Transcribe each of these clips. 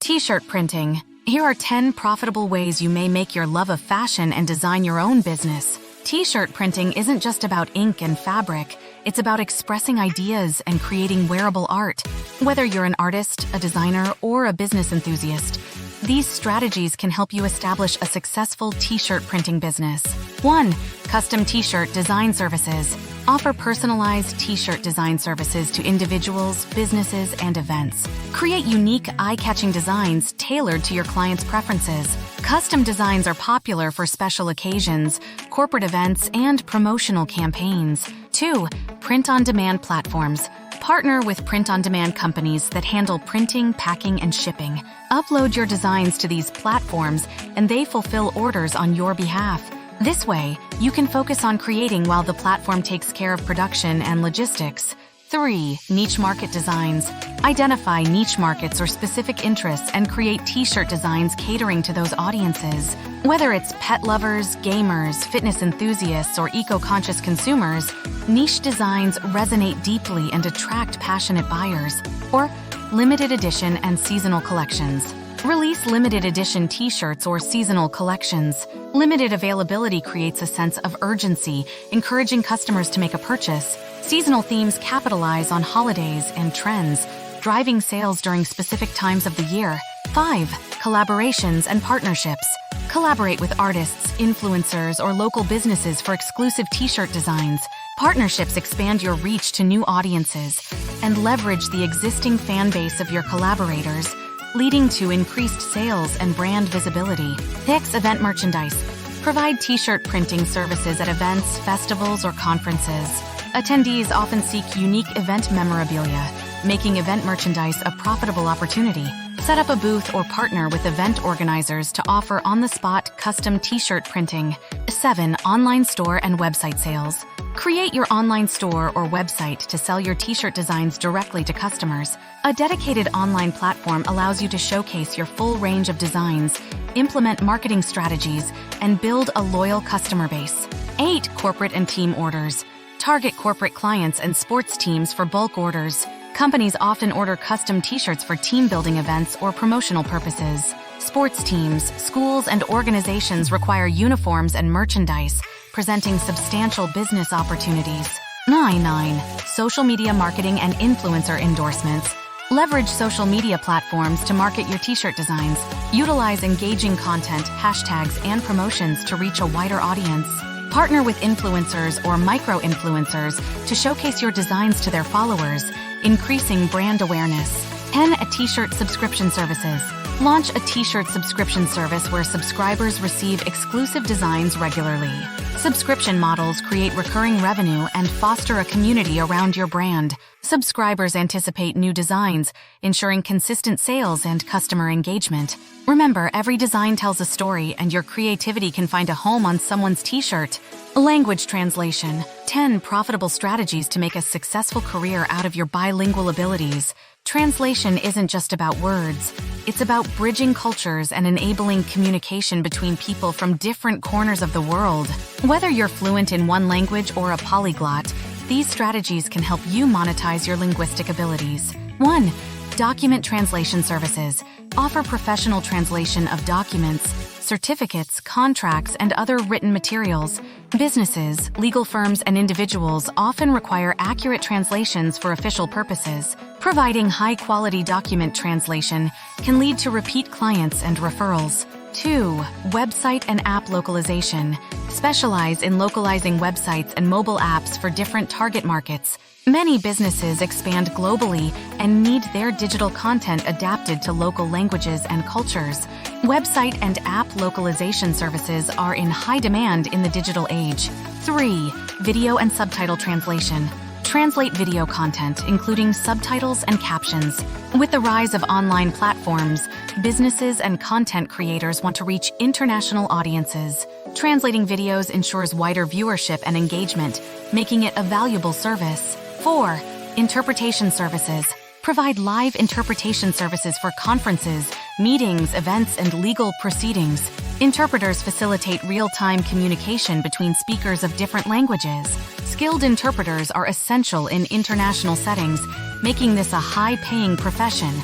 T-shirt printing. Here are 10 profitable ways you may make your love of fashion and design your own business. T-shirt printing isn't just about ink and fabric. It's about expressing ideas and creating wearable art. Whether you're an artist, a designer, or a business enthusiast, these strategies can help you establish a successful T-shirt printing business. 1. Custom T-shirt design services. Offer personalized T-shirt design services to individuals, businesses, and events. Create unique, eye-catching designs tailored to your clients' preferences. Custom designs are popular for special occasions, corporate events, and promotional campaigns. 2. Print-on-demand platforms. Partner with print-on-demand companies that handle printing, packing, and shipping. Upload your designs to these platforms, and they fulfill orders on your behalf. This way, you can focus on creating while the platform takes care of production and logistics. 3. Niche market designs. Identify niche markets or specific interests and create T-shirt designs catering to those audiences. Whether it's pet lovers, gamers, fitness enthusiasts, or eco-conscious consumers, niche designs resonate deeply and attract passionate buyers. Or limited edition and seasonal collections. Release limited edition T-shirts or seasonal collections. Limited availability creates a sense of urgency, encouraging customers to make a purchase. Seasonal themes capitalize on holidays and trends, driving sales during specific times of the year. 5. Collaborations and partnerships. Collaborate with artists, influencers, or local businesses for exclusive T-shirt designs. Partnerships expand your reach to new audiences and leverage the existing fan base of your collaborators, leading to increased sales and brand visibility. 6. Event merchandise. Provide T-shirt printing services at events, festivals, or conferences. Attendees often seek unique event memorabilia, making event merchandise a profitable opportunity. Set up a booth or partner with event organizers to offer on-the-spot custom T-shirt printing. 7. Online store and website sales. Create your online store or website to sell your T-shirt designs directly to customers. A dedicated online platform allows you to showcase your full range of designs, implement marketing strategies, and build a loyal customer base. 8. Corporate and team orders. Target corporate clients and sports teams for bulk orders. Companies often order custom T-shirts for team-building events or promotional purposes. Sports teams, schools, and organizations require uniforms and merchandise, presenting substantial business opportunities. 9. Social media marketing and influencer endorsements. Leverage social media platforms to market your T-shirt designs. Utilize engaging content, hashtags, and promotions to reach a wider audience. Partner with influencers or micro-influencers to showcase your designs to their followers, increasing brand awareness. 10. T-shirt subscription services. Launch a T-shirt subscription service where subscribers receive exclusive designs regularly. Subscription models create recurring revenue and foster a community around your brand. Subscribers anticipate new designs, ensuring consistent sales and customer engagement. Remember, every design tells a story, and your creativity can find a home on someone's T-shirt. Language translation. 10 profitable strategies to make a successful career out of your bilingual abilities. Translation isn't just about words. It's about bridging cultures and enabling communication between people from different corners of the world. Whether you're fluent in one language or a polyglot, these strategies can help you monetize your linguistic abilities. 1. Document translation services. Offer professional translation of documents, certificates, contracts, and other written materials. Businesses, legal firms, and individuals often require accurate translations for official purposes. Providing high-quality document translation can lead to repeat clients and referrals. 2. Website and app localization. Specialize in localizing websites and mobile apps for different target markets. Many businesses expand globally and need their digital content adapted to local languages and cultures. Website and app localization services are in high demand in the digital age. 3. Video and subtitle translation. Translate video content, including subtitles and captions. With the rise of online platforms, businesses and content creators want to reach international audiences. Translating videos ensures wider viewership and engagement, making it a valuable service. 4. Interpretation services. Provide live interpretation services for conferences, meetings, events, and legal proceedings. Interpreters facilitate real-time communication between speakers of different languages. Skilled interpreters are essential in international settings, making this a high-paying profession.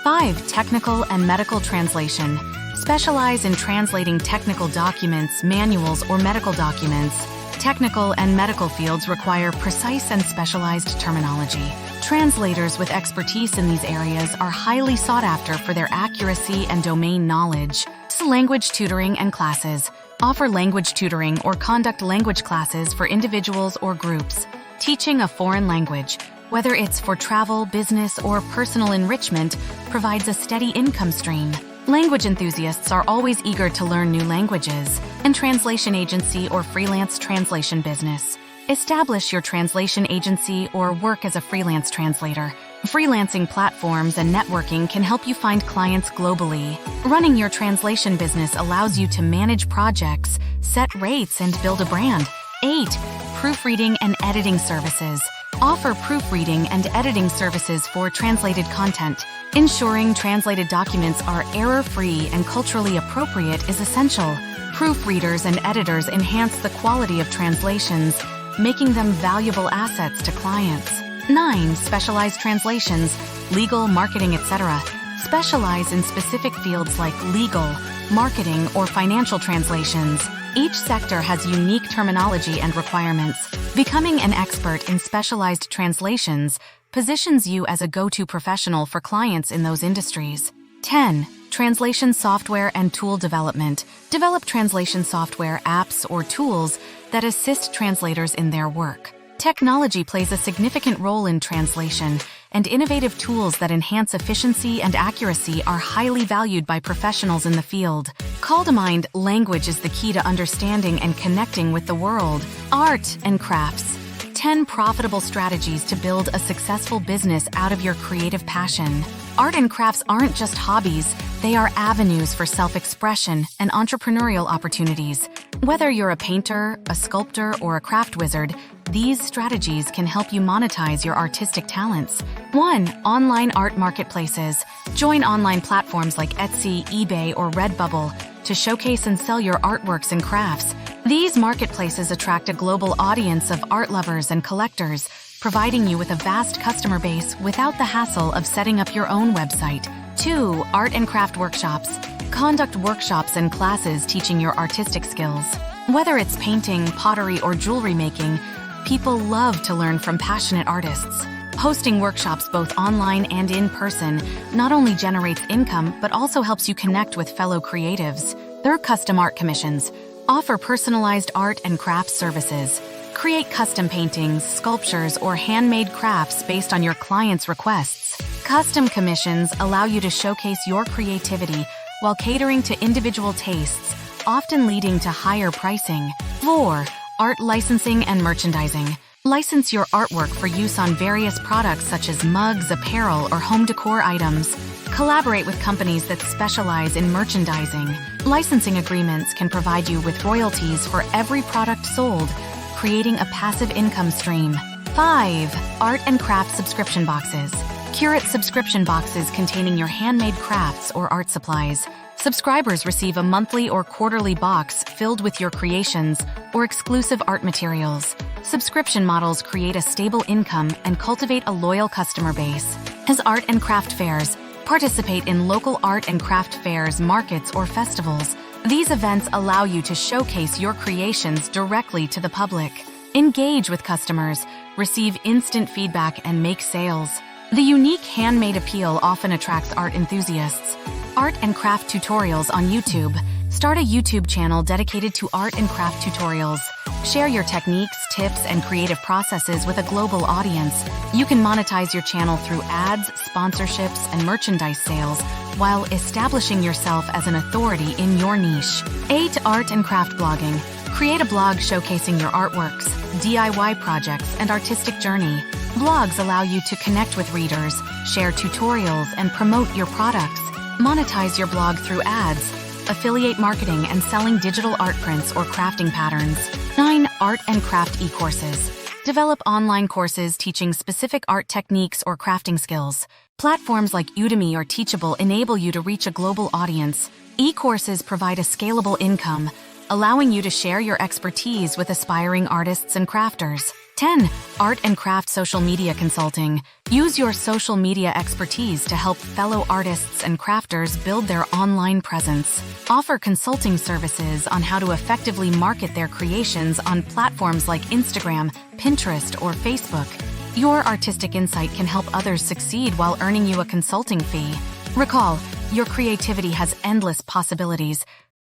5. Technical and medical translation. Specialize in translating technical documents, manuals, or medical documents. Technical and medical fields require precise and specialized terminology. Translators with expertise in these areas are highly sought after for their accuracy and domain knowledge. Language tutoring and classes. Offer language tutoring or conduct language classes for individuals or groups. Teaching a foreign language, whether it's for travel, business, or personal enrichment, provides a steady income stream. Language enthusiasts are always eager to learn new languages. And translation agency or freelance translation business. Establish your translation agency or work as a freelance translator. Freelancing platforms and networking can help you find clients globally. Running your translation business allows you to manage projects, set rates, and build a brand. 8. Proofreading and editing services. Offer proofreading and editing services for translated content. Ensuring translated documents are error-free and culturally appropriate is essential. Proofreaders and editors enhance the quality of translations, making them valuable assets to clients. 9. Specialized translations, legal, marketing, etc. Specialize in specific fields like legal, marketing, or financial translations. Each sector has unique terminology and requirements. Becoming an expert in specialized translations positions you as a go-to professional for clients in those industries. 10. Translation software and tool development. Develop translation software, apps, or tools that assist translators in their work. Technology plays a significant role in translation, and innovative tools that enhance efficiency and accuracy are highly valued by professionals in the field. Call to mind, language is the key to understanding and connecting with the world. Art and crafts. 10 profitable strategies to build a successful business out of your creative passion. Art and crafts aren't just hobbies, they are avenues for self-expression and entrepreneurial opportunities. Whether you're a painter, a sculptor, or a craft wizard, these strategies can help you monetize your artistic talents. 1. Online art marketplaces. Join online platforms like Etsy, eBay, or Redbubble to showcase and sell your artworks and crafts. These marketplaces attract a global audience of art lovers and collectors, providing you with a vast customer base without the hassle of setting up your own website. 2. Art and craft workshops. Conduct workshops and classes teaching your artistic skills. Whether it's painting, pottery, or jewelry making, people love to learn from passionate artists. Hosting workshops both online and in person not only generates income but also helps you connect with fellow creatives. They're custom art commissions. Offer personalized art and craft services. Create custom paintings, sculptures, or handmade crafts based on your clients' requests. Custom commissions allow you to showcase your creativity while catering to individual tastes, often leading to higher pricing. 4. Art licensing and merchandising. License your artwork for use on various products such as mugs, apparel, or home decor items. Collaborate with companies that specialize in merchandising. Licensing agreements can provide you with royalties for every product sold, creating a passive income stream. 5. Art and craft subscription boxes. Curate subscription boxes containing your handmade crafts or art supplies. Subscribers receive a monthly or quarterly box filled with your creations or exclusive art materials. Subscription models create a stable income and cultivate a loyal customer base. As art and craft fairs, participate in local art and craft fairs, markets, or festivals. These events allow you to showcase your creations directly to the public. Engage with customers, receive instant feedback, and make sales. The unique handmade appeal often attracts art enthusiasts. Art and craft tutorials on YouTube. Start a YouTube channel dedicated to art and craft tutorials. Share your techniques, tips, and creative processes with a global audience. You can monetize your channel through ads, sponsorships, and merchandise sales, while establishing yourself as an authority in your niche. 8. Art and craft blogging. Create a blog showcasing your artworks, DIY projects, and artistic journey. Blogs allow you to connect with readers, share tutorials, and promote your products. Monetize your blog through ads, affiliate marketing, and selling digital art prints or crafting patterns. 9. Art and craft e-courses. Develop online courses teaching specific art techniques or crafting skills. Platforms like Udemy or Teachable enable you to reach a global audience. E-courses provide a scalable income, allowing you to share your expertise with aspiring artists and crafters. 10. Art and craft social media consulting. Use your social media expertise to help fellow artists and crafters build their online presence. Offer consulting services on how to effectively market their creations on platforms like Instagram, Pinterest, or Facebook. Your artistic insight can help others succeed while earning you a consulting fee. Recall, your creativity has endless possibilities.